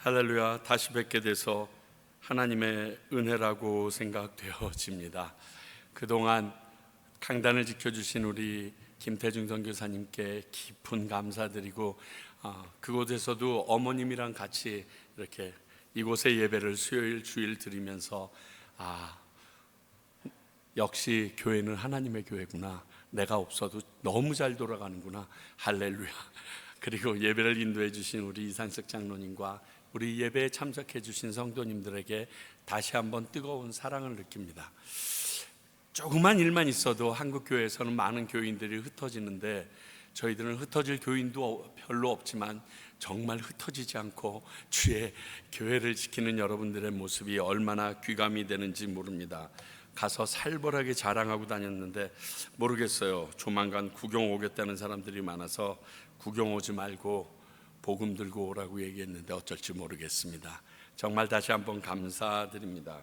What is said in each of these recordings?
할렐루야, 다시 뵙게 돼서 하나님의 은혜라고 생각되어집니다. 그동안 강단을 지켜주신 우리 김태중 선교사님께 깊은 감사드리고, 그곳에서도 어머님이랑 같이 이렇게 이곳에 예배를 수요일 주일 드리면서 역시 교회는 하나님의 교회구나, 내가 없어도 너무 잘 돌아가는구나, 할렐루야. 그리고 예배를 인도해 주신 우리 이상석 장로님과 우리 예배에 참석해 주신 성도님들에게 다시 한번 뜨거운 사랑을 느낍니다. 조그만 일만 있어도 한국교회에서는 많은 교인들이 흩어지는데, 저희들은 흩어질 교인도 별로 없지만 정말 흩어지지 않고 주의 교회를 지키는 여러분들의 모습이 얼마나 귀감이 되는지 모릅니다. 가서 살벌하게 자랑하고 다녔는데 모르겠어요. 조만간 구경 오겠다는 사람들이 많아서 구경 오지 말고 복음 들고 오라고 얘기했는데 어쩔지 모르겠습니다. 정말 다시 한번 감사드립니다.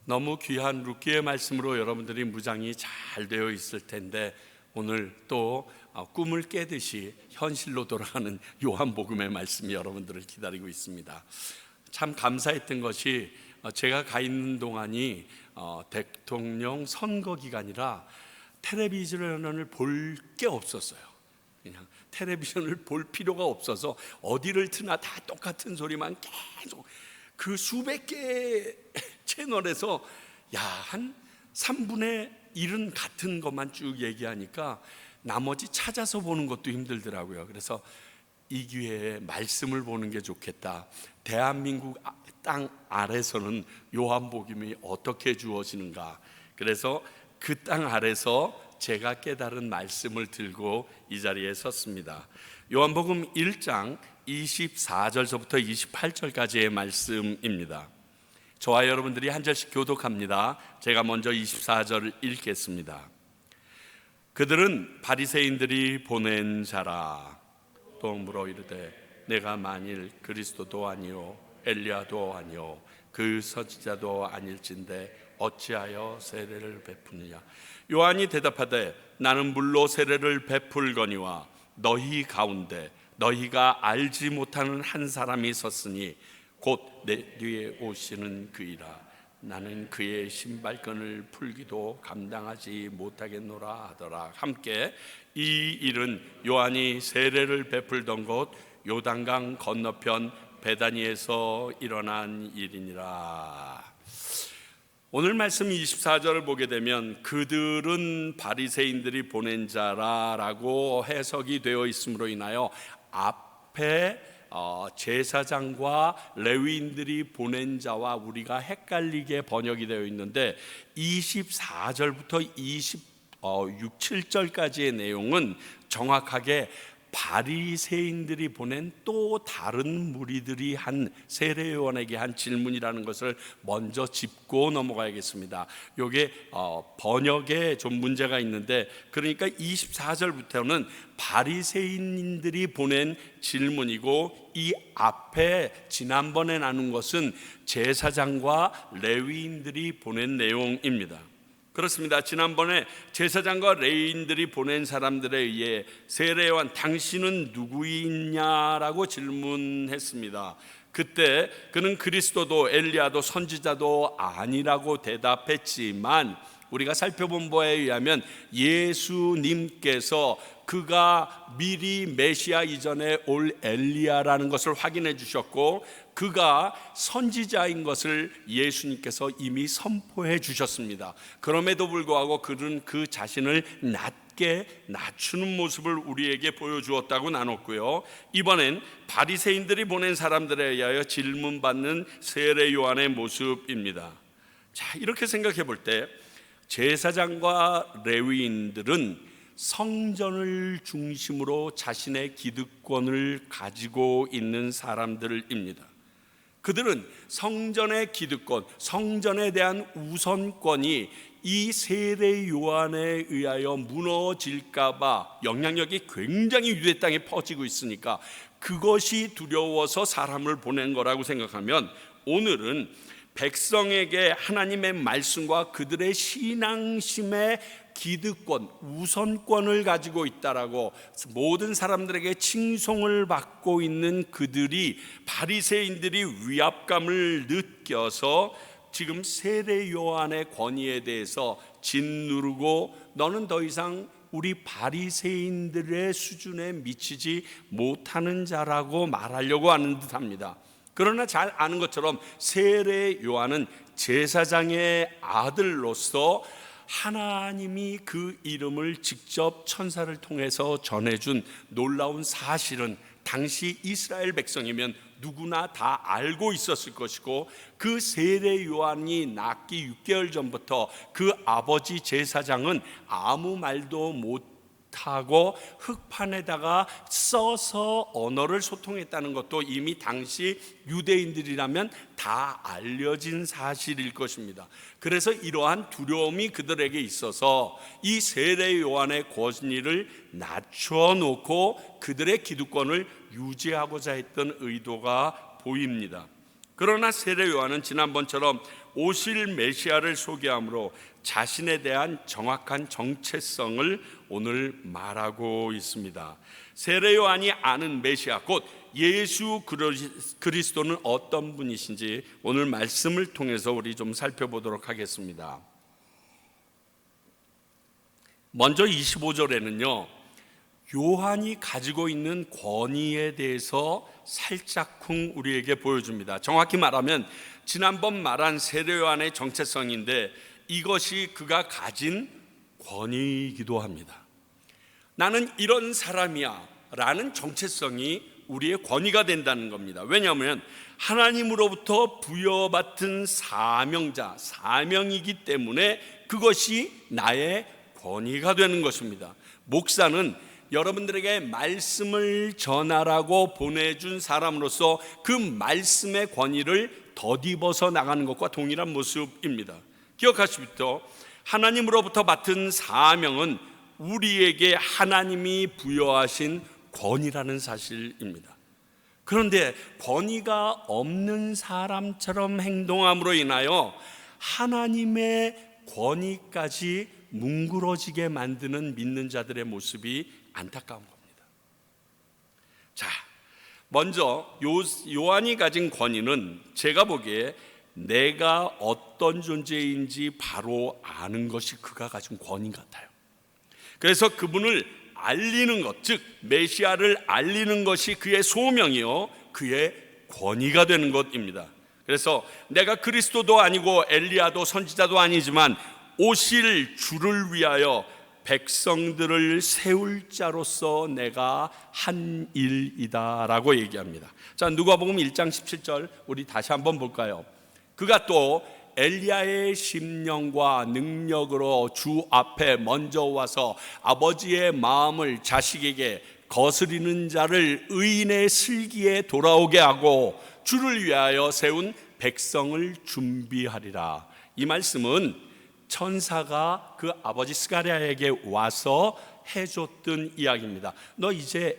너무 귀한 룻기의 말씀으로 여러분들이 무장이 잘 되어 있을 텐데, 오늘 또 꿈을 깨듯이 현실로 돌아가는 요한복음의 말씀이 여러분들을 기다리고 있습니다. 참 감사했던 것이, 제가 가 있는 동안이 대통령 선거 기간이라 텔레비전을 볼 게 없었어요. 그냥 텔레비전을 볼 필요가 없어서 어디를 트나 다 똑같은 소리만 계속, 그 수백 개의 채널에서 한 3분의 1은 같은 것만 쭉 얘기하니까 나머지 찾아서 보는 것도 힘들더라고요. 그래서 이 기회에 말씀을 보는 게 좋겠다. 대한민국 땅 아래서는 요한복음이 어떻게 주어지는가. 그래서 그 땅 아래서 제가 깨달은 말씀을 들고 이 자리에 섰습니다. 요한복음 1장 24절서부터 28절까지의 말씀입니다. 저와 여러분들이 한 절씩 교독합니다. 제가 먼저 24절을 읽겠습니다. 그들은 바리새인들이 보낸 자라. 또 물어 이르되 내가 만일 그리스도도 아니요 엘리야도 아니요 그 선지자도 아닐진대 어찌하여 세례를 베푸느냐. 요한이 대답하되 나는 물로 세례를 베풀거니와 너희 가운데 너희가 알지 못하는 한 사람이 섰으니 곧 내 뒤에 오시는 그이라. 나는 그의 신발끈을 풀기도 감당하지 못하겠노라 하더라. 함께 이 일은 요한이 세례를 베풀던 곳 요단강 건너편 베다니에서 일어난 일이니라. 오늘 말씀 24절을 보게 되면 그들은 바리새인들이 보낸 자라라고 해석이 되어 있음으로 인하여 앞에 제사장과 레위인들이 보낸 자와 우리가 헷갈리게 번역이 되어 있는데, 24절부터 26, 7절까지의 내용은 정확하게 바리새인들이 보낸 또 다른 무리들이 한 세례요한에게 한 질문이라는 것을 먼저 짚고 넘어가야겠습니다. 이게 번역에 좀 문제가 있는데, 그러니까 24절부터는 바리새인들이 보낸 질문이고, 이 앞에 지난번에 나눈 것은 제사장과 레위인들이 보낸 내용입니다. 그렇습니다. 지난번에 제사장과 레위인들이 보낸 사람들에 의해 세례요한 당신은 누구이냐라고 질문했습니다. 그때 그는 그리스도도 엘리야도 선지자도 아니라고 대답했지만, 우리가 살펴본 바에 의하면 예수님께서 그가 미리 메시아 이전에 올 엘리야라는 것을 확인해 주셨고, 그가 선지자인 것을 예수님께서 이미 선포해 주셨습니다. 그럼에도 불구하고 그는 그 자신을 낮게 낮추는 모습을 우리에게 보여주었다고 나눴고요. 이번엔 바리새인들이 보낸 사람들에 의하여 질문받는 세례 요한의 모습입니다. 자, 이렇게 생각해 볼 때 제사장과 레위인들은 성전을 중심으로 자신의 기득권을 가지고 있는 사람들입니다. 그들은 성전의 기득권, 성전에 대한 우선권이 이 세례 요한에 의하여 무너질까 봐 영향력이 굉장히 유대 땅에 퍼지고 있으니까 그것이 두려워서 사람을 보낸 거라고 생각하면, 오늘은 백성에게 하나님의 말씀과 그들의 신앙심에 기득권, 우선권을 가지고 있다라고 모든 사람들에게 칭송을 받고 있는 그들이, 바리새인들이 위압감을 느껴서 지금 세례 요한의 권위에 대해서 짓누르고 너는 더 이상 우리 바리새인들의 수준에 미치지 못하는 자라고 말하려고 하는 듯합니다. 그러나 잘 아는 것처럼 세례 요한은 제사장의 아들로서 하나님이 그 이름을 직접 천사를 통해서 전해준 놀라운 사실은 당시 이스라엘 백성이면 누구나 다 알고 있었을 것이고, 그 세례 요한이 낳기 6개월 전부터 그 아버지 제사장은 아무 말도 못하고 흙판에다가 써서 언어를 소통했다는 것도 이미 당시 유대인들이라면 다 알려진 사실일 것입니다. 그래서 이러한 두려움이 그들에게 있어서 이 세례 요한의 권위를 낮춰놓고 그들의 기득권을 유지하고자 했던 의도가 보입니다. 그러나 세례 요한은 지난번처럼 오실 메시아를 소개함으로 자신에 대한 정확한 정체성을 오늘 말하고 있습니다. 세례 요한이 아는 메시아, 곧 예수 그리스도는 어떤 분이신지 오늘 말씀을 통해서 우리 좀 살펴보도록 하겠습니다. 먼저 25절에는요, 요한이 가지고 있는 권위에 대해서 살짝쿵 우리에게 보여줍니다. 정확히 말하면 지난번 말한 세례 요한의 정체성인데 이것이 그가 가진 권위이기도 합니다. 나는 이런 사람이야 라는 정체성이 우리의 권위가 된다는 겁니다. 왜냐하면 하나님으로부터 부여받은 사명이기 때문에 그것이 나의 권위가 되는 것입니다. 목사는 여러분들에게 말씀을 전하라고 보내준 사람으로서 그 말씀의 권위를 덧입어서 나가는 것과 동일한 모습입니다. 기억하십시오. 하나님으로부터 받은 사명은 우리에게 하나님이 부여하신 권위라는 사실입니다. 그런데 권위가 없는 사람처럼 행동함으로 인하여 하나님의 권위까지 뭉그러지게 만드는 믿는 자들의 모습이 안타까운 겁니다. 자, 먼저 요한이 가진 권위는 제가 보기에 내가 어떤 존재인지 바로 아는 것이 그가 가진 권위 같아요. 그래서 그분을 알리는 것, 즉 메시아를 알리는 것이 그의 소명이요 그의 권위가 되는 것입니다. 그래서 내가 그리스도도 아니고 엘리야도 선지자도 아니지만 오실 주를 위하여 백성들을 세울 자로서 내가 한 일이다라고 얘기합니다. 자, 누가복음 1장 17절 우리 다시 한번 볼까요? 그가 또 엘리야의 심령과 능력으로 주 앞에 먼저 와서 아버지의 마음을 자식에게 거스리는 자를 의인의 슬기에 돌아오게 하고 주를 위하여 세운 백성을 준비하리라. 이 말씀은 천사가 그 아버지 스가랴에게 와서 해줬던 이야기입니다. 너 이제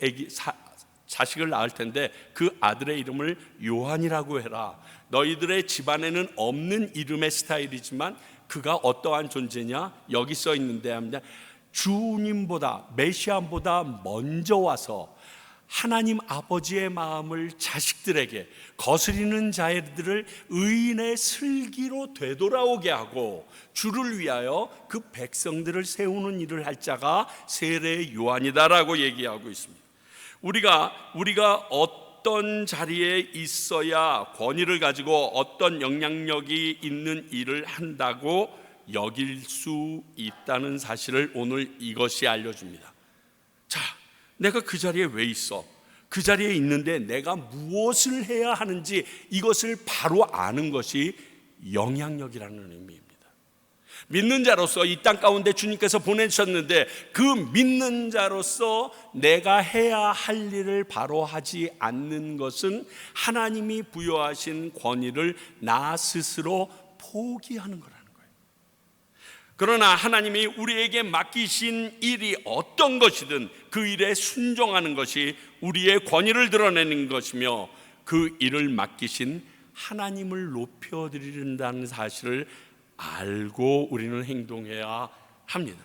자식을 낳을 텐데 그 아들의 이름을 요한이라고 해라. 너희들의 집안에는 없는 이름의 스타일이지만 그가 어떠한 존재냐? 여기 써 있는데 합니다. 주님보다 메시아보다 먼저 와서 하나님 아버지의 마음을 자식들에게 거스리는 자들을 의인의 슬기로 되돌아오게 하고 주를 위하여 그 백성들을 세우는 일을 할 자가 세례 요한이다라고 얘기하고 있습니다. 우리가 어떤 자리에 있어야 권위를 가지고 어떤 영향력이 있는 일을 한다고 여길 수 있다는 사실을 오늘 이것이 알려줍니다. 자, 내가 그 자리에 왜 있어? 그 자리에 있는데 내가 무엇을 해야 하는지 이것을 바로 아는 것이 영향력이라는 의미입니다. 믿는 자로서 이 땅 가운데 주님께서 보내셨는데 그 믿는 자로서 내가 해야 할 일을 바로 하지 않는 것은 하나님이 부여하신 권위를 나 스스로 포기하는 거라는 거예요. 그러나 하나님이 우리에게 맡기신 일이 어떤 것이든 그 일에 순종하는 것이 우리의 권위를 드러내는 것이며 그 일을 맡기신 하나님을 높여드린다는 사실을 알고 우리는 행동해야 합니다.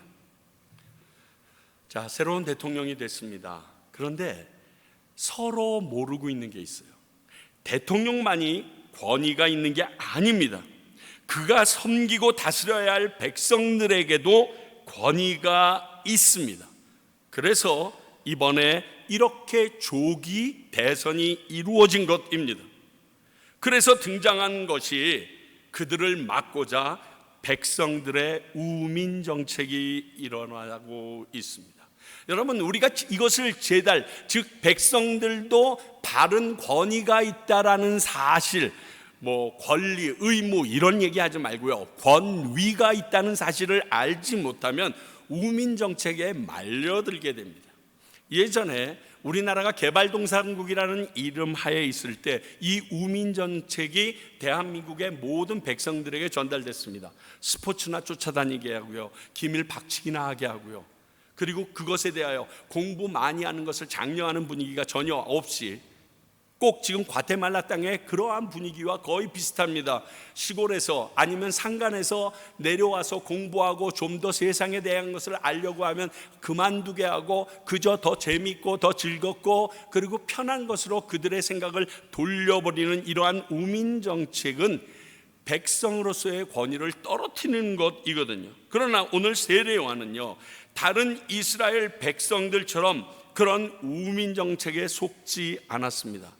자, 새로운 대통령이 됐습니다. 그런데 서로 모르고 있는 게 있어요. 대통령만이 권위가 있는 게 아닙니다. 그가 섬기고 다스려야 할 백성들에게도 권위가 있습니다. 그래서 이번에 이렇게 조기 대선이 이루어진 것입니다. 그래서 등장한 것이 그들을 막고자 백성들의 우민 정책이 일어나고 있습니다. 여러분, 우리가 이것을 제달, 즉 백성들도 바른 권위가 있다라는 사실, 권리, 의무 이런 얘기하지 말고요, 권위가 있다는 사실을 알지 못하면 우민 정책에 말려들게 됩니다. 예전에 우리나라가 개발동산국이라는 이름 하에 있을 때 이 우민 정책이 대한민국의 모든 백성들에게 전달됐습니다. 스포츠나 쫓아다니게 하고요, 기밀 박치기나 하게 하고요, 그리고 그것에 대하여 공부 많이 하는 것을 장려하는 분위기가 전혀 없이, 꼭 지금 과테말라 땅의 그러한 분위기와 거의 비슷합니다. 시골에서 아니면 산간에서 내려와서 공부하고 좀 더 세상에 대한 것을 알려고 하면 그만두게 하고 그저 더 재밌고 더 즐겁고 그리고 편한 것으로 그들의 생각을 돌려버리는 이러한 우민 정책은 백성으로서의 권위를 떨어뜨리는 것이거든요. 그러나 오늘 세례 요한은요, 다른 이스라엘 백성들처럼 그런 우민 정책에 속지 않았습니다.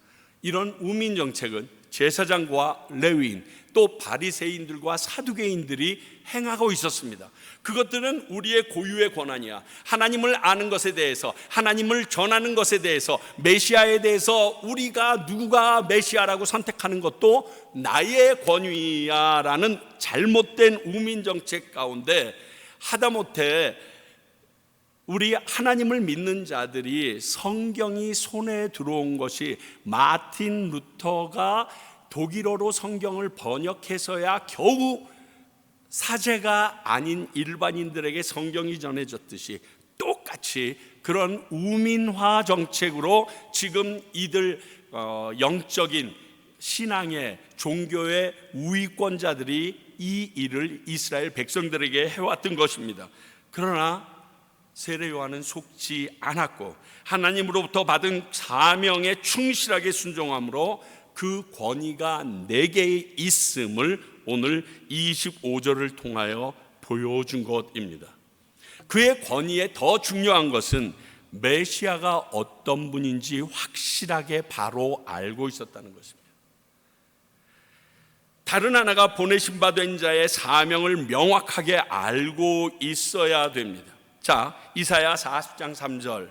이런 우민 정책은 제사장과 레위인, 또 바리새인들과 사두개인들이 행하고 있었습니다. 그것들은 우리의 고유의 권한이야. 하나님을 아는 것에 대해서, 하나님을 전하는 것에 대해서, 메시아에 대해서 우리가 누가 메시아라고 선택하는 것도 나의 권위야라는 잘못된 우민 정책 가운데 하다못해 우리 하나님을 믿는 자들이 성경이 손에 들어온 것이 마틴 루터가 독일어로 성경을 번역해서야 겨우 사제가 아닌 일반인들에게 성경이 전해졌듯이 똑같이 그런 우민화 정책으로 지금 이들 영적인 신앙의 종교의 우위권자들이 이 일을 이스라엘 백성들에게 해왔던 것입니다. 그러나 세례 요한은 속지 않았고 하나님으로부터 받은 사명에 충실하게 순종함으로 그 권위가 내게 있음을 오늘 25절을 통하여 보여준 것입니다. 그의 권위에 더 중요한 것은 메시아가 어떤 분인지 확실하게 바로 알고 있었다는 것입니다. 다른 하나가 보내신 바 된 자의 사명을 명확하게 알고 있어야 됩니다. 자, 이사야 40장 3절,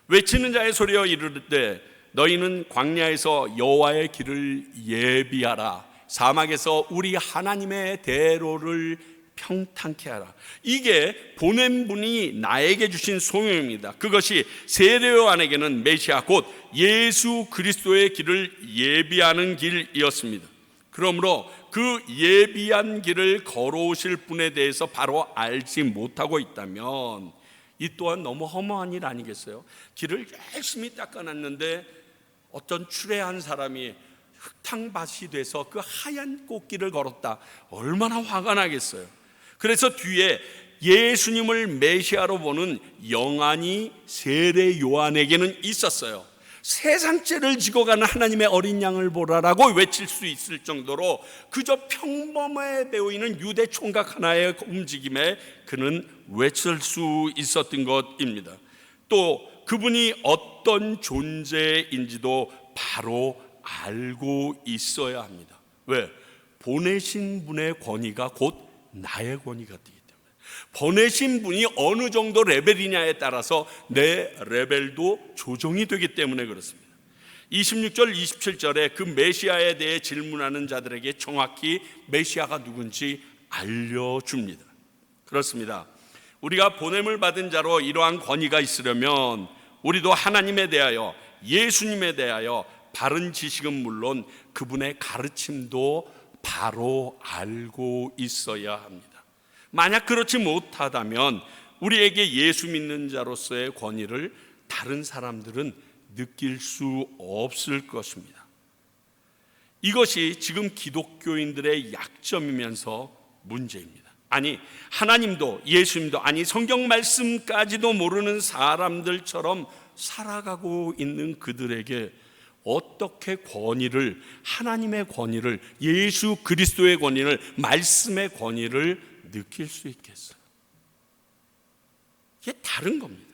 외치는 자의 소리여 이르되 너희는 광야에서 여호와의 길을 예비하라, 사막에서 우리 하나님의 대로를 평탄케 하라. 이게 보낸 분이 나에게 주신 소명입니다. 그것이 세례 요한에게는 메시아 곧 예수 그리스도의 길을 예비하는 길이었습니다. 그러므로 그 예비한 길을 걸어오실 분에 대해서 바로 알지 못하고 있다면 이 또한 너무 허무한 일 아니겠어요? 길을 열심히 닦아놨는데 어떤 추레한 사람이 흙탕밭이 돼서 그 하얀 꽃길을 걸었다. 얼마나 화가 나겠어요. 그래서 뒤에 예수님을 메시아로 보는 영안이 세례 요한에게는 있었어요. 세상 죄를 지고 가는 하나님의 어린 양을 보라라고 외칠 수 있을 정도로 그저 평범해 보이는 유대 총각 하나의 움직임에 그는 외칠 수 있었던 것입니다. 또 그분이 어떤 존재인지도 바로 알고 있어야 합니다. 왜? 보내신 분의 권위가 곧 나의 권위가 되기 때문에. 보내신 분이 어느 정도 레벨이냐에 따라서 내 레벨도 조정이 되기 때문에 그렇습니다. 26절 27절에 그 메시아에 대해 질문하는 자들에게 정확히 메시아가 누군지 알려줍니다. 그렇습니다. 우리가 보냄을 받은 자로 이러한 권위가 있으려면 우리도 하나님에 대하여, 예수님에 대하여 바른 지식은 물론 그분의 가르침도 바로 알고 있어야 합니다. 만약 그렇지 못하다면 우리에게 예수 믿는 자로서의 권위를 다른 사람들은 느낄 수 없을 것입니다. 이것이 지금 기독교인들의 약점이면서 문제입니다. 아니 하나님도 예수님도 아니 성경 말씀까지도 모르는 사람들처럼 살아가고 있는 그들에게 어떻게 권위를, 하나님의 권위를, 예수 그리스도의 권위를, 말씀의 권위를 느낄 수 있겠어요? 이게 다른 겁니다.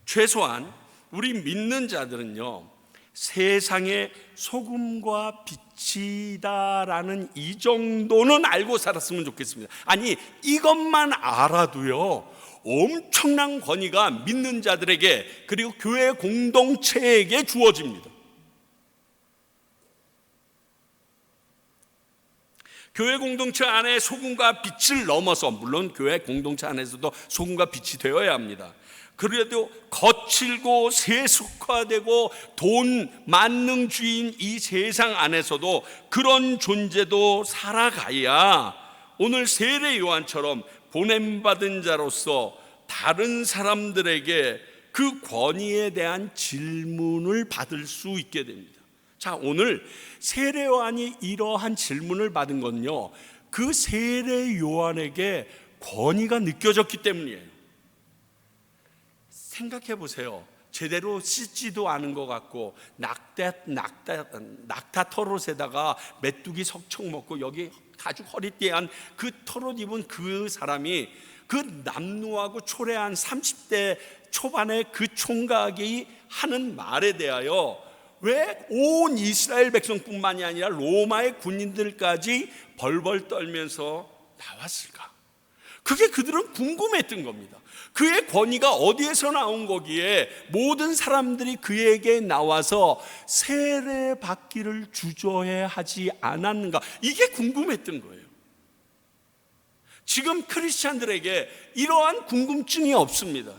최소한 우리 믿는 자들은요, 세상의 소금과 빛이다라는 이 정도는 알고 살았으면 좋겠습니다. 아니 이것만 알아도요 엄청난 권위가 믿는 자들에게 그리고 교회 공동체에게 주어집니다. 교회 공동체 안에 소금과 빛을 넘어서, 물론 교회 공동체 안에서도 소금과 빛이 되어야 합니다. 그래도 거칠고 세속화되고 돈 만능주의인 이 세상 안에서도 그런 존재도 살아가야 오늘 세례 요한처럼 보냄받은 자로서 다른 사람들에게 그 권위에 대한 질문을 받을 수 있게 됩니다. 자, 오늘 세례 요한이 이러한 질문을 받은 건요, 그 세례 요한에게 권위가 느껴졌기 때문이에요. 생각해 보세요. 제대로 씻지도 않은 것 같고 낙타 털옷에다가 메뚜기 석청 먹고 여기 아주 허리띠한 그 털옷 입은 그 사람이 그 남루하고 초래한 30대 초반의 그 총각이 하는 말에 대하여 왜 온 이스라엘 백성뿐만이 아니라 로마의 군인들까지 벌벌 떨면서 나왔을까? 그게 그들은 궁금했던 겁니다. 그의 권위가 어디에서 나온 거기에 모든 사람들이 그에게 나와서 세례 받기를 주저해 하지 않았는가? 이게 궁금했던 거예요. 지금 크리스찬들에게 이러한 궁금증이 없습니다.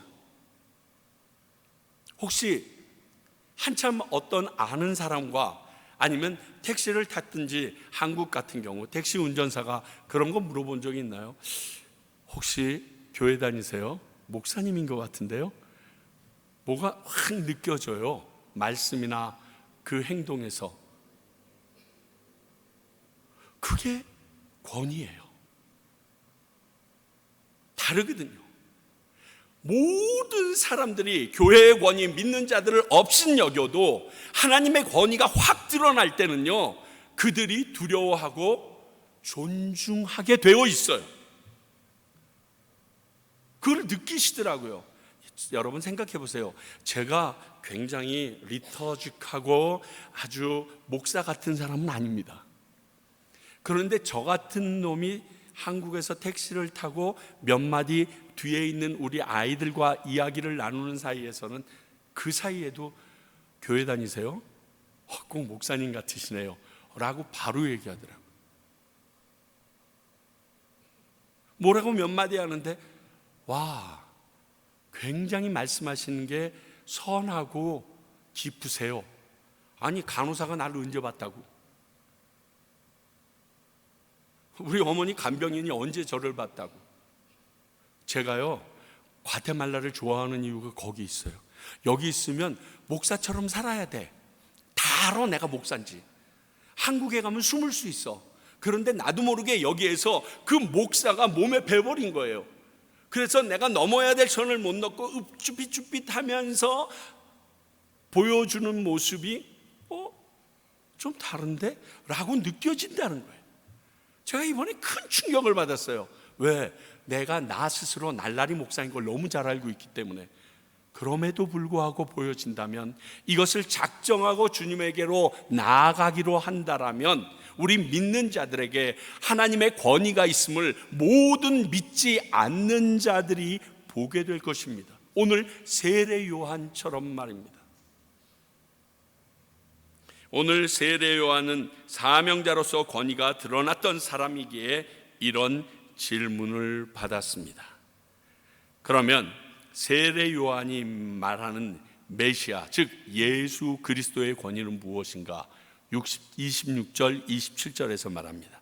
혹시 한참 어떤 아는 사람과 아니면 택시를 탔든지 한국 같은 경우 택시 운전사가 그런 거 물어본 적이 있나요? 혹시 교회 다니세요? 목사님인 것 같은데요? 뭐가 확 느껴져요. 말씀이나 그 행동에서. 그게 권위예요. 다르거든요. 모든 사람들이 교회의 권위, 믿는 자들을 업신여겨도 하나님의 권위가 확 드러날 때는요, 그들이 두려워하고 존중하게 되어 있어요. 그걸 느끼시더라고요. 여러분 생각해 보세요. 제가 굉장히 리터직하고 아주 목사 같은 사람은 아닙니다. 그런데 저 같은 놈이 한국에서 택시를 타고 몇 마디 뒤에 있는 우리 아이들과 이야기를 나누는 사이에서는 그 사이에도 교회 다니세요? 꼭 목사님 같으시네요 라고 바로 얘기하더라고요. 뭐라고 몇 마디 하는데 와, 굉장히 말씀하시는 게 선하고 깊으세요. 아니 간호사가 나를 언제 봤다고? 우리 어머니 간병인이 언제 저를 봤다고? 제가요 과테말라를 좋아하는 이유가 거기 있어요. 여기 있으면 목사처럼 살아야 돼. 다 알아 내가 목사인지. 한국에 가면 숨을 수 있어. 그런데 나도 모르게 여기에서 그 목사가 몸에 배버린 거예요. 그래서 내가 넘어야 될 선을 못 넘고 읍쭈빗쭈빗 하면서 보여주는 모습이 좀 다른데? 라고 느껴진다는 거예요. 제가 이번에 큰 충격을 받았어요. 왜? 내가 나 스스로 날라리 목사인 걸 너무 잘 알고 있기 때문에. 그럼에도 불구하고 보여진다면, 이것을 작정하고 주님에게로 나아가기로 한다라면 우리 믿는 자들에게 하나님의 권위가 있음을 모든 믿지 않는 자들이 보게 될 것입니다. 오늘 세례 요한처럼 말입니다. 오늘 세례 요한은 사명자로서 권위가 드러났던 사람이기에 이런 질문을 받았습니다. 그러면 세례 요한이 말하는 메시아, 즉 예수 그리스도의 권위는 무엇인가? 26절, 27절에서 말합니다.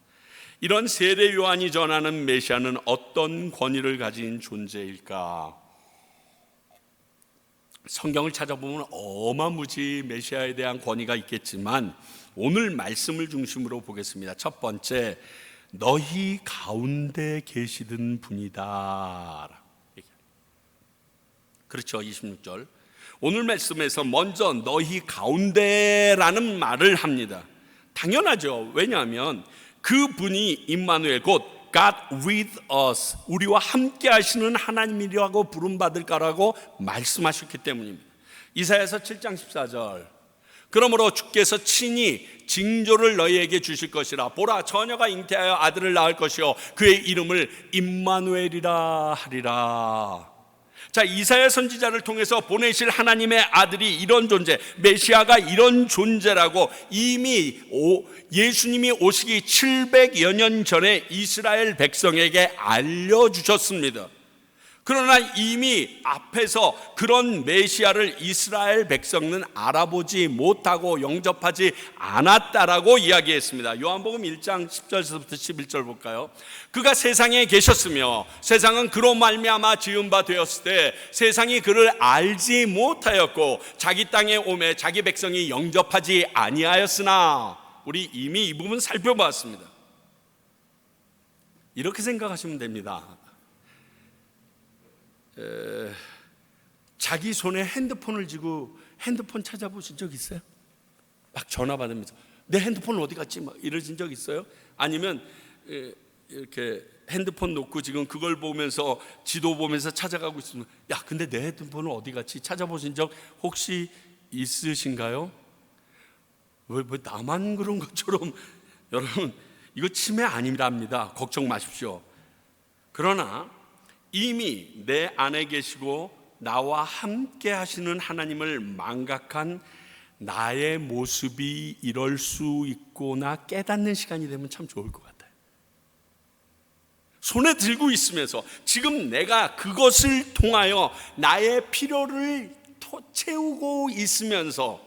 이런 세례 요한이 전하는 메시아는 어떤 권위를 가진 존재일까? 성경을 찾아보면 어마무지 메시아에 대한 권위가 있겠지만 오늘 말씀을 중심으로 보겠습니다. 첫 번째, 너희 가운데 계시던 분이다. 그렇죠. 26절. 오늘 말씀에서 먼저 너희 가운데라는 말을 합니다. 당연하죠. 왜냐하면 그분이 임마누엘 곧 God with us, 우리와 함께 하시는 하나님이라고 부름받을 거라고 말씀하셨기 때문입니다. 이사야서 7장 14절. 그러므로 주께서 친히 징조를 너희에게 주실 것이라. 보라, 처녀가 잉태하여 아들을 낳을 것이요 그의 이름을 임마누엘이라 하리라. 자, 이사야 선지자를 통해서 보내실 하나님의 아들이 이런 존재, 메시아가 이런 존재라고 이미 예수님이 오시기 700여 년 전에 이스라엘 백성에게 알려주셨습니다. 그러나 이미 앞에서 그런 메시아를 이스라엘 백성은 알아보지 못하고 영접하지 않았다라고 이야기했습니다. 요한복음 1장 10절에서부터 11절 볼까요? 그가 세상에 계셨으며 세상은 그로 말미암아 지은 바 되었을 때 세상이 그를 알지 못하였고 자기 땅에 오매 자기 백성이 영접하지 아니하였으나, 우리 이미 이 부분 살펴봤습니다. 이렇게 생각하시면 됩니다. 자기 손에 핸드폰을 쥐고 핸드폰 찾아보신 적 있어요? 막 전화 받으면서 내 핸드폰 어디 갔지? 막 이러신 적 있어요? 아니면 이렇게 핸드폰 놓고 지금 그걸 보면서 지도 보면서 찾아가고 있으면 야, 근데 내 핸드폰은 어디 갔지? 찾아보신 적 혹시 있으신가요? 왜 나만 그런 것처럼. 여러분, 이거 치매 아니랍니다. 걱정 마십시오. 그러나 이미 내 안에 계시고 나와 함께 하시는 하나님을 망각한 나의 모습이 이럴 수 있구나 깨닫는 시간이 되면 참 좋을 것 같아요. 손에 들고 있으면서 지금 내가 그것을 통하여 나의 필요를 채우고 있으면서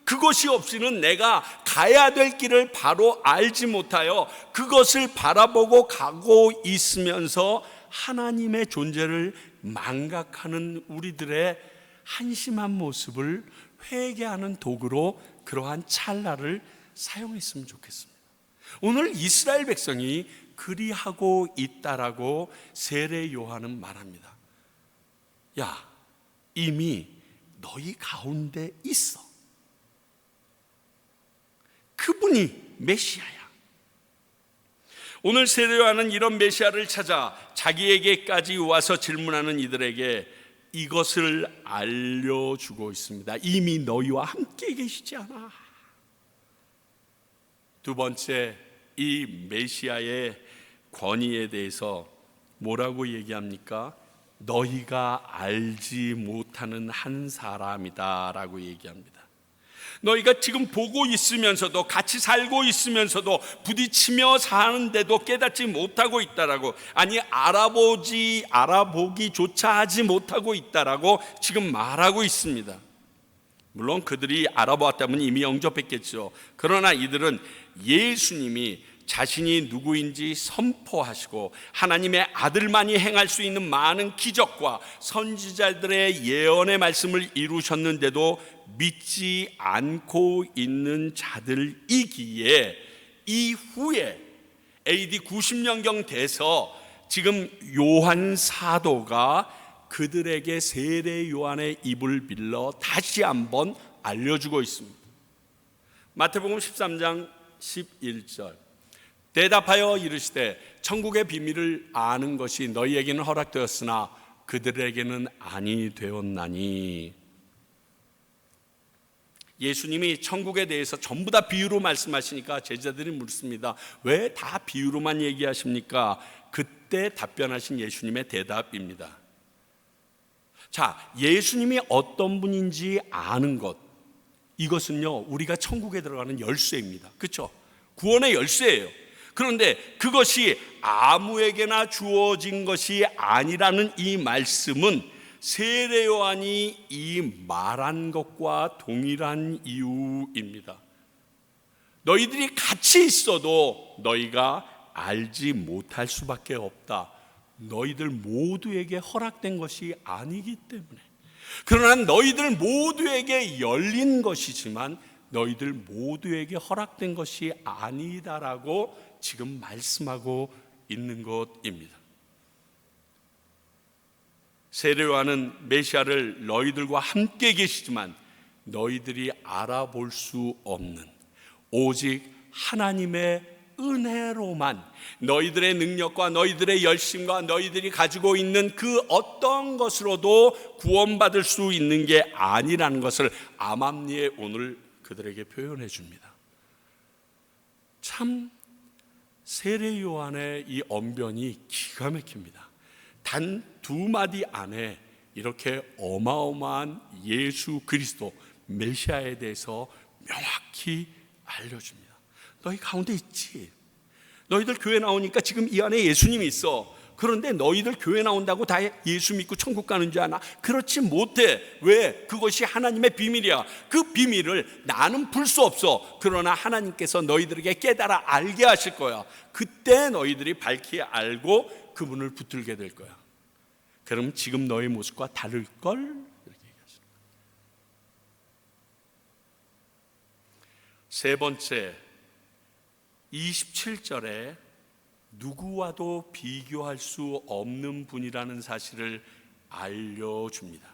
그것이 없이는 내가 가야 될 길을 바로 알지 못하여 그것을 바라보고 가고 있으면서 하나님의 존재를 망각하는 우리들의 한심한 모습을 회개하는 도구로 그러한 찰나를 사용했으면 좋겠습니다. 오늘 이스라엘 백성이 그리하고 있다라고 세례 요한은 말합니다. 야, 이미 너희 가운데 있어. 그분이 메시아야. 오늘 세례 요한은 이런 메시아를 찾아 자기에게까지 와서 질문하는 이들에게 이것을 알려주고 있습니다. 이미 너희와 함께 계시지 않아. 두 번째, 이 메시아의 권위에 대해서 뭐라고 얘기합니까? 너희가 알지 못하는 한 사람이다 라고 얘기합니다. 너희가 지금 보고 있으면서도, 같이 살고 있으면서도, 부딪히며 사는데도 깨닫지 못하고 있다라고, 아니 알아보기조차 하지 못하고 있다라고 지금 말하고 있습니다. 물론 그들이 알아보았다면 이미 영접했겠죠. 그러나 이들은 예수님이 자신이 누구인지 선포하시고 하나님의 아들만이 행할 수 있는 많은 기적과 선지자들의 예언의 말씀을 이루셨는데도 믿지 않고 있는 자들이기에 이후에 AD 90년경 돼서 지금 요한 사도가 그들에게 세례 요한의 입을 빌러 다시 한번 알려주고 있습니다. 마태복음 13장 11절. 대답하여 이르시되 천국의 비밀을 아는 것이 너희에게는 허락되었으나 그들에게는 아니 되었나니. 예수님이 천국에 대해서 전부 다 비유로 말씀하시니까 제자들이 묻습니다. 왜 다 비유로만 얘기하십니까? 그때 답변하신 예수님의 대답입니다. 자, 예수님이 어떤 분인지 아는 것, 이것은요 우리가 천국에 들어가는 열쇠입니다. 그렇죠? 구원의 열쇠예요. 그런데 그것이 아무에게나 주어진 것이 아니라는 이 말씀은 세례 요한이 이 말한 것과 동일한 이유입니다. 너희들이 같이 있어도 너희가 알지 못할 수밖에 없다. 너희들 모두에게 허락된 것이 아니기 때문에. 그러나 너희들 모두에게 열린 것이지만 너희들 모두에게 허락된 것이 아니다라고 지금 말씀하고 있는 것입니다. 세례 요한은 메시아를 너희들과 함께 계시지만 너희들이 알아볼 수 없는 오직 하나님의 은혜로만, 너희들의 능력과 너희들의 열심과 너희들이 가지고 있는 그 어떤 것으로도 구원받을 수 있는 게 아니라는 것을 암암리에 오늘 그들에게 표현해 줍니다. 참 세례 요한의 이 언변이 기가 막힙니다. 단 두 마디 안에 이렇게 어마어마한 예수 그리스도 메시아에 대해서 명확히 알려줍니다. 너희 가운데 있지. 너희들 교회 나오니까 지금 이 안에 예수님이 있어. 그런데 너희들 교회 나온다고 다 예수 믿고 천국 가는 줄 아나? 그렇지 못해. 왜? 그것이 하나님의 비밀이야. 그 비밀을 나는 풀 수 없어. 그러나 하나님께서 너희들에게 깨달아 알게 하실 거야. 그때 너희들이 밝히 알고 그분을 붙들게 될 거야. 그럼 지금 너의 모습과 다를걸? 이렇게 얘기하십니다. 세 번째, 27절에 누구와도 비교할 수 없는 분이라는 사실을 알려줍니다.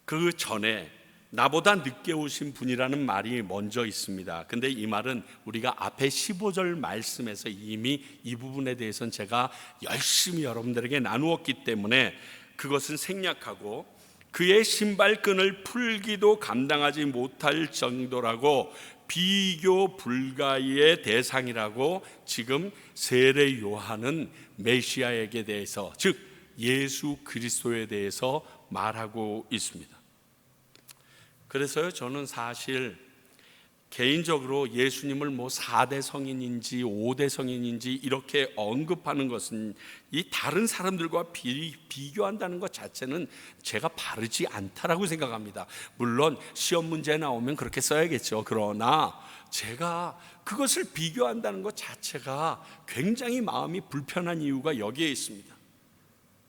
그 전에 나보다 늦게 오신 분이라는 말이 먼저 있습니다. 근데 이 말은 우리가 앞에 15절 말씀에서 이미 이 부분에 대해서는 제가 열심히 여러분들에게 나누었기 때문에 그것은 생략하고, 그의 신발끈을 풀기도 감당하지 못할 정도라고 비교 불가의 대상이라고 지금 세례 요한은 메시아에게 대해서, 즉 예수 그리스도에 대해서 말하고 있습니다. 그래서요, 저는 사실 개인적으로 예수님을 4대 성인인지 5대 성인인지 이렇게 언급하는 것은 이 다른 사람들과 비교한다는 것 자체는 제가 바르지 않다라고 생각합니다. 물론 시험 문제 나오면 그렇게 써야겠죠. 그러나 제가 그것을 비교한다는 것 자체가 굉장히 마음이 불편한 이유가 여기에 있습니다.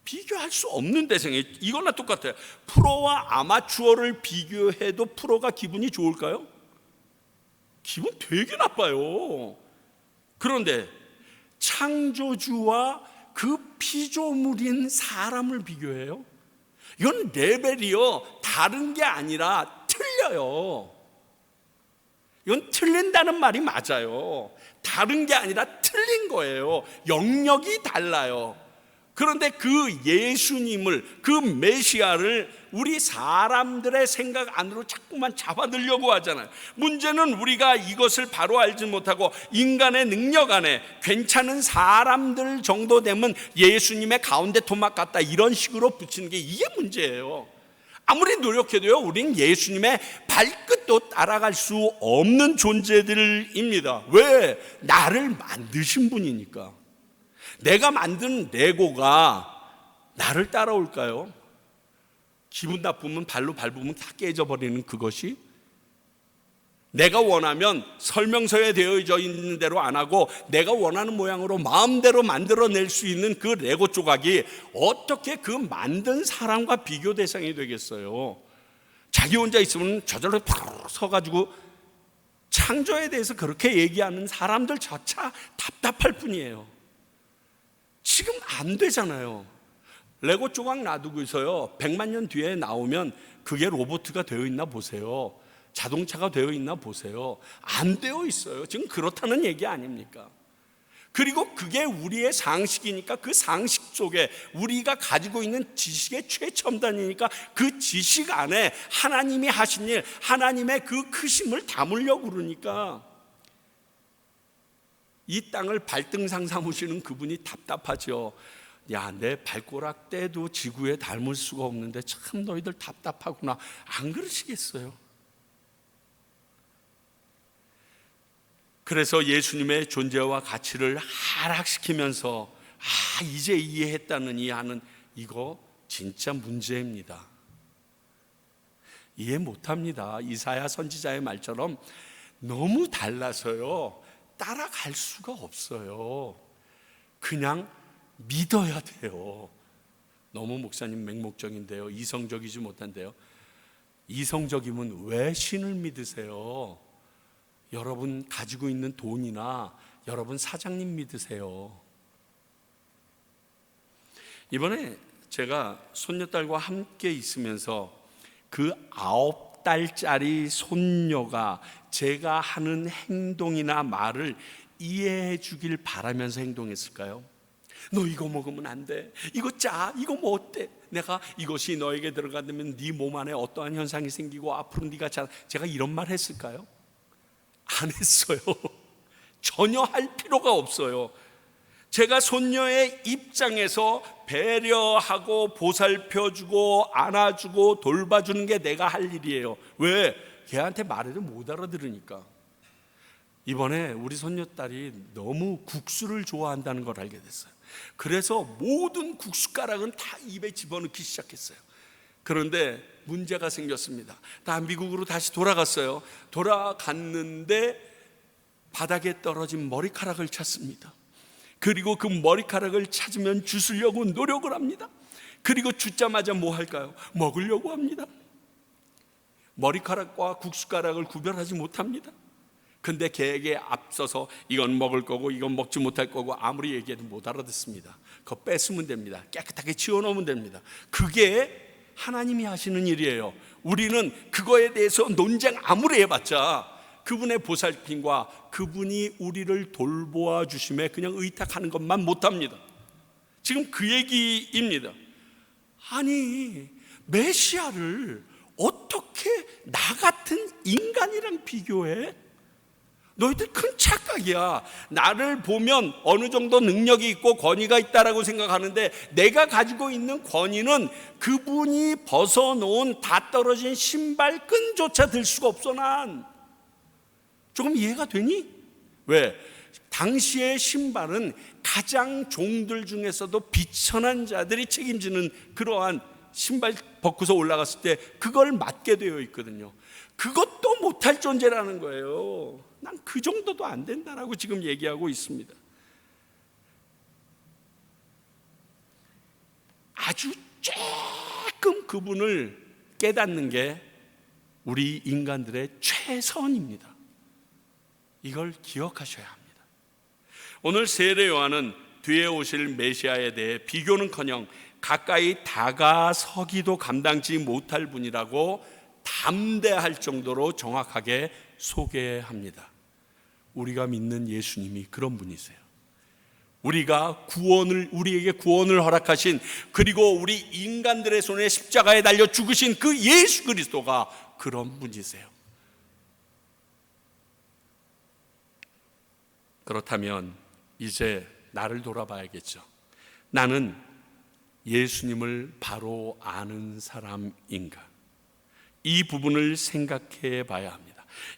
비교할 수 없는 대상이 이거나 똑같아요. 프로와 아마추어를 비교해도 프로가 기분이 좋을까요? 기분 되게 나빠요. 그런데 창조주와 그 피조물인 사람을 비교해요? 이건 레벨이요, 다른 게 아니라 틀려요. 이건 틀린다는 말이 맞아요. 다른 게 아니라 틀린 거예요. 영역이 달라요. 그런데 그 예수님을, 그 메시아를 우리 사람들의 생각 안으로 자꾸만 잡아들려고 하잖아요. 문제는 우리가 이것을 바로 알지 못하고 인간의 능력 안에 괜찮은 사람들 정도 되면 예수님의 가운데 토막 같다 이런 식으로 붙이는 게 이게 문제예요. 아무리 노력해도요, 우린 예수님의 발끝도 따라갈 수 없는 존재들입니다. 왜? 나를 만드신 분이니까. 내가 만든 레고가 나를 따라올까요? 기분 나쁘면 발로 밟으면 다 깨져버리는 그것이? 내가 원하면 설명서에 되어져 있는 대로 안 하고 내가 원하는 모양으로 마음대로 만들어낼 수 있는 그 레고 조각이 어떻게 그 만든 사람과 비교 대상이 되겠어요? 자기 혼자 있으면 저절로 팍 서가지고 창조에 대해서 그렇게 얘기하는 사람들조차 답답할 뿐이에요. 지금 안 되잖아요. 레고 조각 놔두고서요, 100만 년 뒤에 나오면 그게 로봇가 되어 있나 보세요. 자동차가 되어 있나 보세요. 안 되어 있어요. 지금 그렇다는 얘기 아닙니까? 그리고 그게 우리의 상식이니까 그 상식 속에 우리가 가지고 있는 지식의 최첨단이니까 그 지식 안에 하나님이 하신 일, 하나님의 그 크심을 담으려고 그러니까 이 땅을 발등상 삼으시는 그분이 답답하죠. 야, 내 발꼬락 떼도 지구에 닮을 수가 없는데 참 너희들 답답하구나. 안 그러시겠어요? 그래서 예수님의 존재와 가치를 하락시키면서 이제 이해했다느니 하는 이거 진짜 문제입니다. 이해 못합니다. 이사야 선지자의 말처럼 너무 달라서요, 따라갈 수가 없어요. 그냥 믿어야 돼요. 너무 목사님 맹목적인데요, 이성적이지 못한데요. 이성적이면 왜 신을 믿으세요? 여러분 가지고 있는 돈이나 여러분 사장님 믿으세요. 이번에 제가 손녀딸과 함께 있으면서 그 9달짜리 손녀가 제가 하는 행동이나 말을 이해해 주길 바라면서 행동했을까요? 너 이거 먹으면 안 돼. 이거 짜. 이거 뭐 어때? 내가 이것이 너에게 들어가면 네 몸 안에 어떠한 현상이 생기고 앞으로 네가 제가 이런 말 했을까요? 안 했어요. 전혀 할 필요가 없어요. 제가 손녀의 입장에서 배려하고 보살펴주고 안아주고 돌봐주는 게 내가 할 일이에요. 왜? 걔한테 말해도 못 알아들으니까. 이번에 우리 손녀딸이 너무 국수를 좋아한다는 걸 알게 됐어요. 그래서 모든 국숟가락은 다 입에 집어넣기 시작했어요. 그런데 문제가 생겼습니다. 다 미국으로 다시 돌아갔어요. 돌아갔는데 바닥에 떨어진 머리카락을 찾습니다. 그리고 그 머리카락을 찾으면 주스려고 노력을 합니다. 그리고 주자마자 뭐 할까요? 먹으려고 합니다. 머리카락과 국숟가락을 구별하지 못합니다. 근데 걔에게 앞서서 이건 먹을 거고 이건 먹지 못할 거고 아무리 얘기해도 못 알아듣습니다. 그거 뺏으면 됩니다. 깨끗하게 치워놓으면 됩니다. 그게 하나님이 하시는 일이에요. 우리는 그거에 대해서 논쟁 아무리 해봤자 그분의 보살핌과 그분이 우리를 돌보아 주심에 그냥 의탁하는 것만 못합니다. 지금 그 얘기입니다. 아니, 메시아를 어떻게 나 같은 인간이랑 비교해? 너희들 큰 착각이야. 나를 보면 어느 정도 능력이 있고 권위가 있다라고 생각하는데 내가 가지고 있는 권위는 그분이 벗어놓은 다 떨어진 신발끈조차 들 수가 없어. 난 조금 이해가 되니? 왜? 당시의 신발은 가장 종들 중에서도 비천한 자들이 책임지는 그러한 신발 벗고서 올라갔을 때 그걸 맞게 되어 있거든요. 그것도 못할 존재라는 거예요. 난 그 정도도 안 된다라고 지금 얘기하고 있습니다. 아주 조금 그분을 깨닫는 게 우리 인간들의 최선입니다. 이걸 기억하셔야 합니다. 오늘 세례 요한은 뒤에 오실 메시아에 대해 비교는커녕 가까이 다가서기도 감당지 못할 분이라고 담대할 정도로 정확하게 소개합니다. 우리가 믿는 예수님이 그런 분이세요. 우리에게 구원을 허락하신, 그리고 우리 인간들의 손에 십자가에 달려 죽으신 그 예수 그리스도가 그런 분이세요. 그렇다면 이제 나를 돌아봐야겠죠. 나는 예수님을 바로 아는 사람인가? 이 부분을 생각해 봐야 합니다.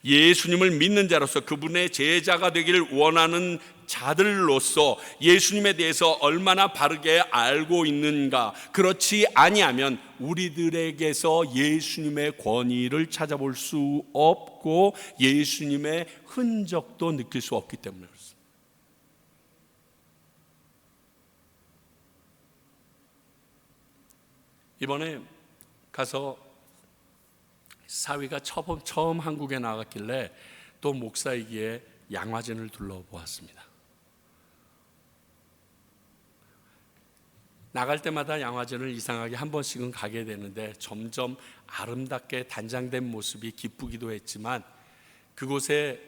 예수님을 믿는 자로서, 그분의 제자가 되기를 원하는 자들로서 예수님에 대해서 얼마나 바르게 알고 있는가? 그렇지 아니하면 우리들에게서 예수님의 권위를 찾아볼 수 없고 예수님의 흔적도 느낄 수 없기 때문에 그렇습니다. 이번에 가서 사위가 처음 한국에 나갔길래 또 목사이기에 양화진을 둘러보았습니다. 나갈 때마다 양화진을 이상하게 한 번씩은 가게 되는데 점점 아름답게 단장된 모습이 기쁘기도 했지만, 그곳에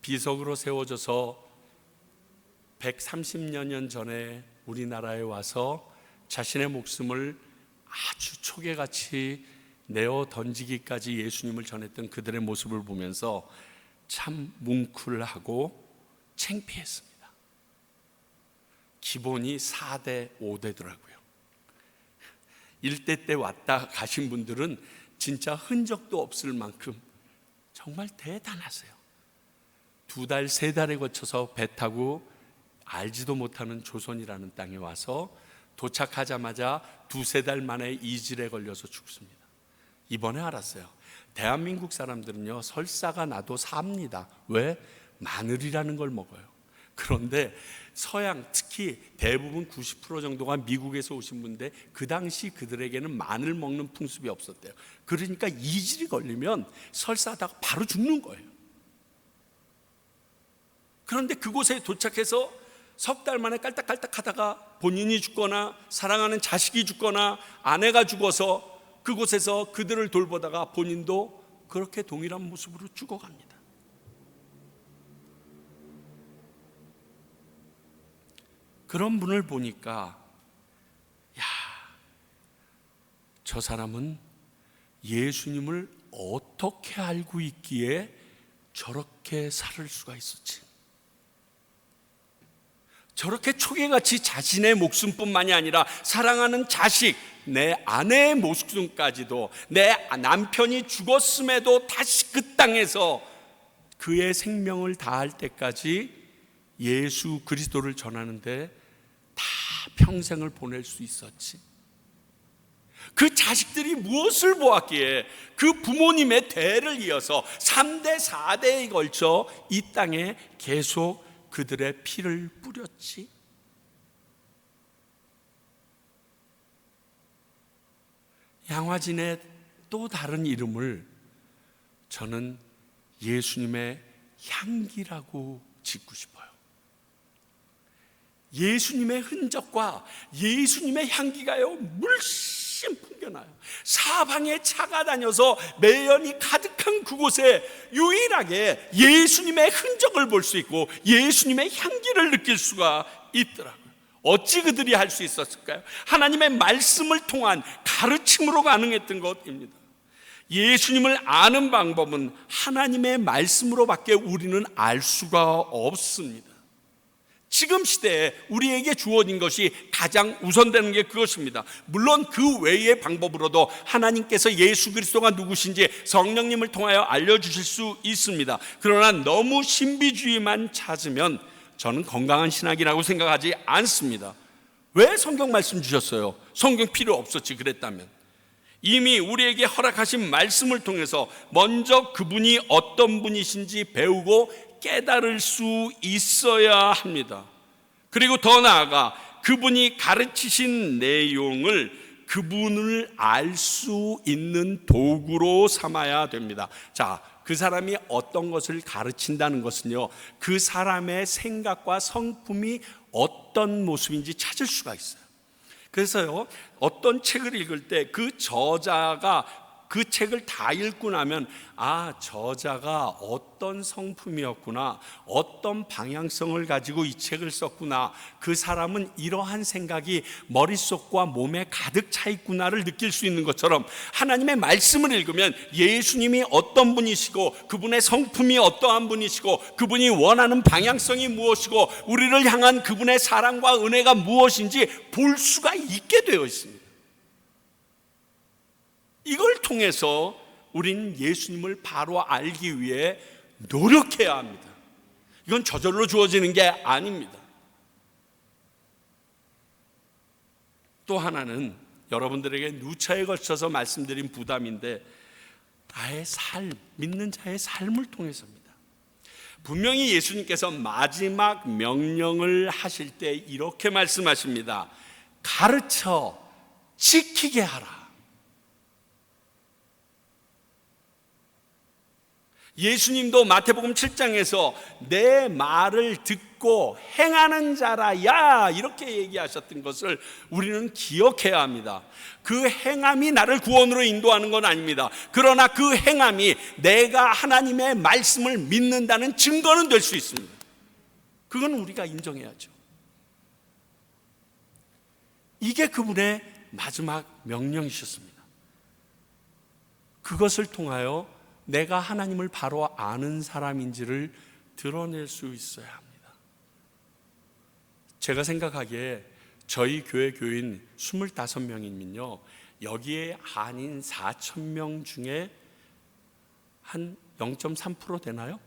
비석으로 세워져서 130여 년 전에 우리나라에 와서 자신의 목숨을 아주 초계같이 내어 던지기까지 예수님을 전했던 그들의 모습을 보면서 참 뭉클하고 창피했습니다. 기본이 4대 5대더라고요 1대 때 왔다 가신 분들은 진짜 흔적도 없을 만큼 정말 대단하세요. 2달 3달에 거쳐서 배 타고 알지도 못하는 조선이라는 땅에 와서 도착하자마자 2-3달 만에 이질에 걸려서 죽습니다. 이번에 알았어요. 대한민국 사람들은요, 설사가 나도 삽니다. 왜? 마늘이라는 걸 먹어요. 그런데 서양, 특히 대부분 90% 정도가 미국에서 오신 분인데 그 당시 그들에게는 마늘 먹는 풍습이 없었대요. 그러니까 이질이 걸리면 설사하다가 바로 죽는 거예요. 그런데 그곳에 도착해서 석 달 만에 깔딱깔딱 하다가 본인이 죽거나 사랑하는 자식이 죽거나 아내가 죽어서 그곳에서 그들을 돌보다가 본인도 그렇게 동일한 모습으로 죽어갑니다. 그런 분을 보니까 저 사람은 예수님을 어떻게 알고 있기에 저렇게 살을 수가 있었지? 저렇게 초계같이 자신의 목숨뿐만이 아니라 사랑하는 자식, 내 아내의 목숨까지도, 내 남편이 죽었음에도 다시 그 땅에서 그의 생명을 다할 때까지 예수 그리스도를 전하는데 다 평생을 보낼 수 있었지. 그 자식들이 무엇을 보았기에 그 부모님의 대를 이어서 3대 4대에 걸쳐 이 땅에 계속 그들의 피를 뿌렸지. 양화진의 또 다른 이름을 저는 예수님의 향기라고 짓고 싶어요. 예수님의 흔적과 예수님의 향기가요 물씬 풍겨나요. 사방에 차가 다녀서 매연이 가득한 그곳에 유일하게 예수님의 흔적을 볼 수 있고 예수님의 향기를 느낄 수가 있더라고요. 어찌 그들이 할 수 있었을까요? 하나님의 말씀을 통한 가르침으로 가능했던 것입니다. 예수님을 아는 방법은 하나님의 말씀으로밖에 우리는 알 수가 없습니다. 지금 시대에 우리에게 주어진 것이 가장 우선되는 게 그것입니다. 물론 그 외의 방법으로도 하나님께서 예수 그리스도가 누구신지 성령님을 통하여 알려주실 수 있습니다. 그러나 너무 신비주의만 찾으면 저는 건강한 신학이라고 생각하지 않습니다. 왜 성경 말씀 주셨어요? 성경 필요 없었지 그랬다면. 이미 우리에게 허락하신 말씀을 통해서 먼저 그분이 어떤 분이신지 배우고 깨달을 수 있어야 합니다. 그리고 더 나아가 그분이 가르치신 내용을 그분을 알 수 있는 도구로 삼아야 됩니다. 자, 그 사람이 어떤 것을 가르친다는 것은요, 그 사람의 생각과 성품이 어떤 모습인지 찾을 수가 있어요. 그래서요, 어떤 책을 읽을 때 그 저자가 그 책을 다 읽고 나면 저자가 어떤 성품이었구나, 어떤 방향성을 가지고 이 책을 썼구나, 그 사람은 이러한 생각이 머릿속과 몸에 가득 차 있구나를 느낄 수 있는 것처럼 하나님의 말씀을 읽으면 예수님이 어떤 분이시고 그분의 성품이 어떠한 분이시고 그분이 원하는 방향성이 무엇이고 우리를 향한 그분의 사랑과 은혜가 무엇인지 볼 수가 있게 되어 있습니다. 이걸 통해서 우린 예수님을 바로 알기 위해 노력해야 합니다. 이건 저절로 주어지는 게 아닙니다. 또 하나는 여러분들에게 누차에 걸쳐서 말씀드린 부담인데 나의 삶, 믿는 자의 삶을 통해서입니다. 분명히 예수님께서 마지막 명령을 하실 때 이렇게 말씀하십니다. 가르쳐 지키게 하라. 예수님도 마태복음 7장에서 내 말을 듣고 행하는 자라야 이렇게 얘기하셨던 것을 우리는 기억해야 합니다. 그 행함이 나를 구원으로 인도하는 건 아닙니다. 그러나 그 행함이 내가 하나님의 말씀을 믿는다는 증거는 될 수 있습니다. 그건 우리가 인정해야죠. 이게 그분의 마지막 명령이셨습니다. 그것을 통하여 내가 하나님을 바로 아는 사람인지를 드러낼 수 있어야 합니다. 제가 생각하기에 저희 교회 교인 25명이면요 여기에 한인 4,000명 중에 한 0.3% 되나요?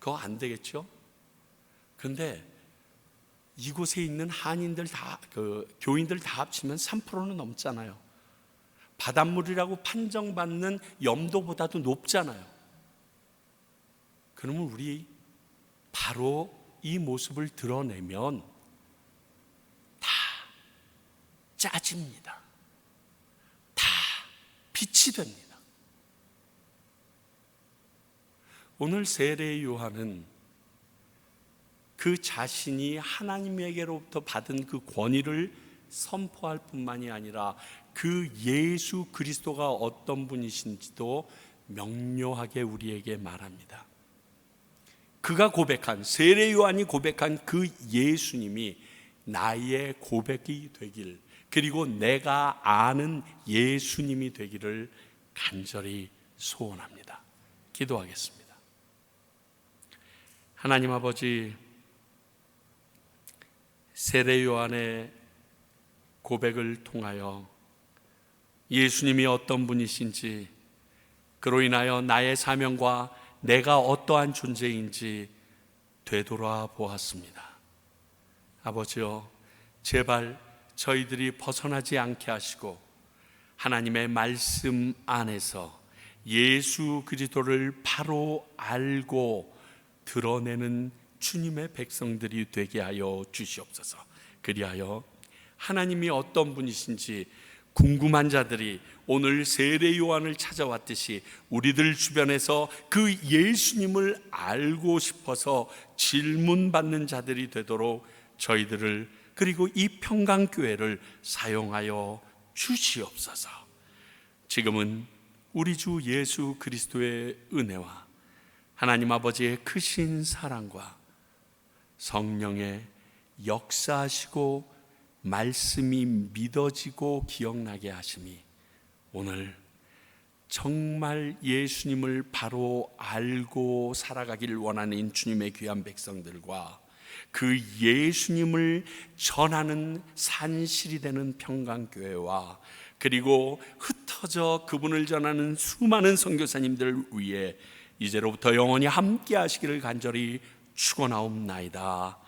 그거 안 되겠죠? 근데 이곳에 있는 한인들 다, 교인들 다 합치면 3%는 넘잖아요. 바닷물이라고 판정받는 염도보다도 높잖아요. 그러면 우리 바로 이 모습을 드러내면 다 짜집니다. 다 빛이 됩니다. 오늘 세례 요한은 그 자신이 하나님에게로부터 받은 그 권위를 선포할 뿐만이 아니라 그 예수 그리스도가 어떤 분이신지도 명료하게 우리에게 말합니다. 그가 고백한, 세례 요한이 고백한 그 예수님이 나의 고백이 되길, 그리고 내가 아는 예수님이 되기를 간절히 소원합니다. 기도하겠습니다. 하나님 아버지, 세례 요한의 고백을 통하여 예수님이 어떤 분이신지, 그로 인하여 나의 사명과 내가 어떠한 존재인지 되돌아 보았습니다. 아버지여, 제발 저희들이 벗어나지 않게 하시고 하나님의 말씀 안에서 예수 그리스도를 바로 알고 드러내는 주님의 백성들이 되게 하여 주시옵소서. 그리하여 하나님이 어떤 분이신지 궁금한 자들이 오늘 세례 요한을 찾아왔듯이 우리들 주변에서 그 예수님을 알고 싶어서 질문받는 자들이 되도록 저희들을, 그리고 이 평강교회를 사용하여 주시옵소서. 지금은 우리 주 예수 그리스도의 은혜와 하나님 아버지의 크신 사랑과 성령의 역사하시고 말씀이 믿어지고 기억나게 하심이 오늘 정말 예수님을 바로 알고 살아가기를 원하는 주님의 귀한 백성들과 그 예수님을 전하는 산실이 되는 평강교회와 그리고 흩어져 그분을 전하는 수많은 선교사님들 위해 이제로부터 영원히 함께 하시기를 간절히 축원하옵나이다.